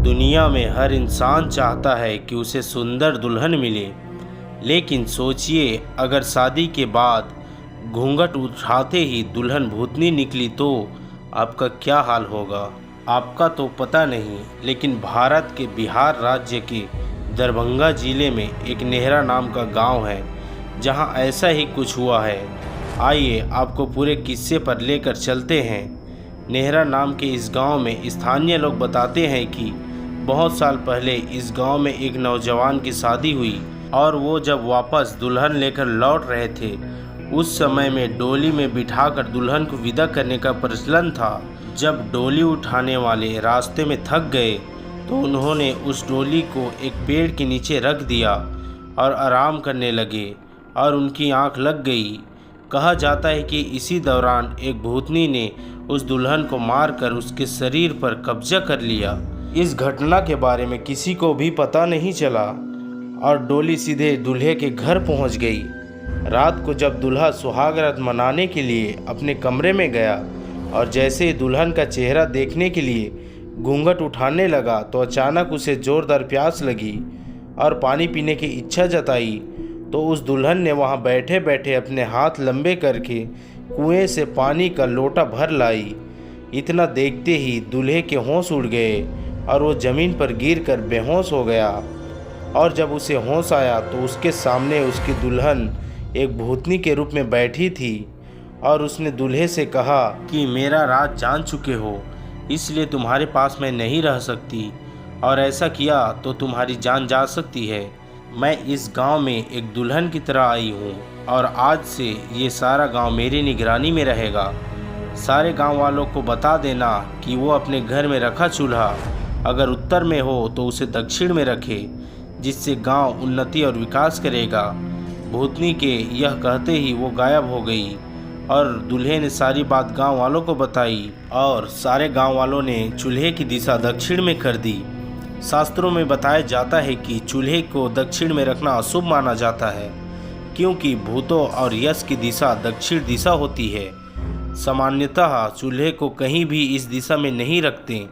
दुनिया में हर इंसान चाहता है कि उसे सुंदर दुल्हन मिले, लेकिन सोचिए अगर शादी के बाद घूंघट उठाते ही दुल्हन भूतनी निकली तो आपका क्या हाल होगा। आपका तो पता नहीं, लेकिन भारत के बिहार राज्य के दरभंगा जिले में एक नेहरा नाम का गांव है जहां ऐसा ही कुछ हुआ है। आइए आपको पूरे किस्से पर लेकर चलते हैं। नेहरा नाम के इस गांव में स्थानीय लोग बताते हैं कि बहुत साल पहले इस गांव में एक नौजवान की शादी हुई और वो जब वापस दुल्हन लेकर लौट रहे थे, उस समय में डोली में बिठाकर दुल्हन को विदा करने का प्रचलन था। जब डोली उठाने वाले रास्ते में थक गए तो उन्होंने उस डोली को एक पेड़ के नीचे रख दिया और आराम करने लगे और उनकी आंख लग गई। कहा जाता है कि इसी दौरान एक भूतनी ने उस दुल्हन को मारकर उसके शरीर पर कब्जा कर लिया। इस घटना के बारे में किसी को भी पता नहीं चला और डोली सीधे दूल्हे के घर पहुंच गई। रात को जब दूल्हा सुहाग रात मनाने के लिए अपने कमरे में गया और जैसे ही दुल्हन का चेहरा देखने के लिए घूंघट उठाने लगा तो अचानक उसे जोरदार प्यास लगी और पानी पीने की इच्छा जताई। तो उस दुल्हन ने वहां बैठे बैठे अपने हाथ लंबे करके कुएं से पानी का लोटा भर लाई। इतना देखते ही दूल्हे के होश उड़ गए और वो ज़मीन पर गिरकर बेहोश हो गया। और जब उसे होश आया तो उसके सामने उसकी दुल्हन एक भूतनी के रूप में बैठी थी और उसने दूल्हे से कहा कि मेरा राज जान चुके हो, इसलिए तुम्हारे पास मैं नहीं रह सकती और ऐसा किया तो तुम्हारी जान जा सकती है। मैं इस गांव में एक दुल्हन की तरह आई हूँ और आज से ये सारा गांव मेरी निगरानी में रहेगा। सारे गांव वालों को बता देना कि वो अपने घर में रखा चूल्हा अगर उत्तर में हो तो उसे दक्षिण में रखे, जिससे गांव उन्नति और विकास करेगा। भूतनी के यह कहते ही वो गायब हो गई और दूल्हे ने सारी बात गांव वालों को बताई और सारे गांव वालों ने चूल्हे की दिशा दक्षिण में कर दी। शास्त्रों में बताया जाता है कि चूल्हे को दक्षिण में रखना अशुभ माना जाता है, क्योंकि भूतों और यश की दिशा दक्षिण दिशा होती है। सामान्यतः चूल्हे को कहीं भी इस दिशा में नहीं रखते,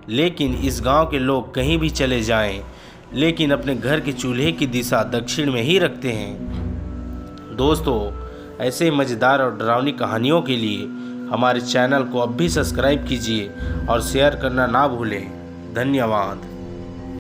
लेकिन इस गांव के लोग कहीं भी चले जाएं, लेकिन अपने घर के चूल्हे की दिशा दक्षिण में ही रखते हैं। दोस्तों, ऐसे मज़ेदार और डरावनी कहानियों के लिए हमारे चैनल को अब भी सब्सक्राइब कीजिए और शेयर करना ना भूलें। धन्यवाद।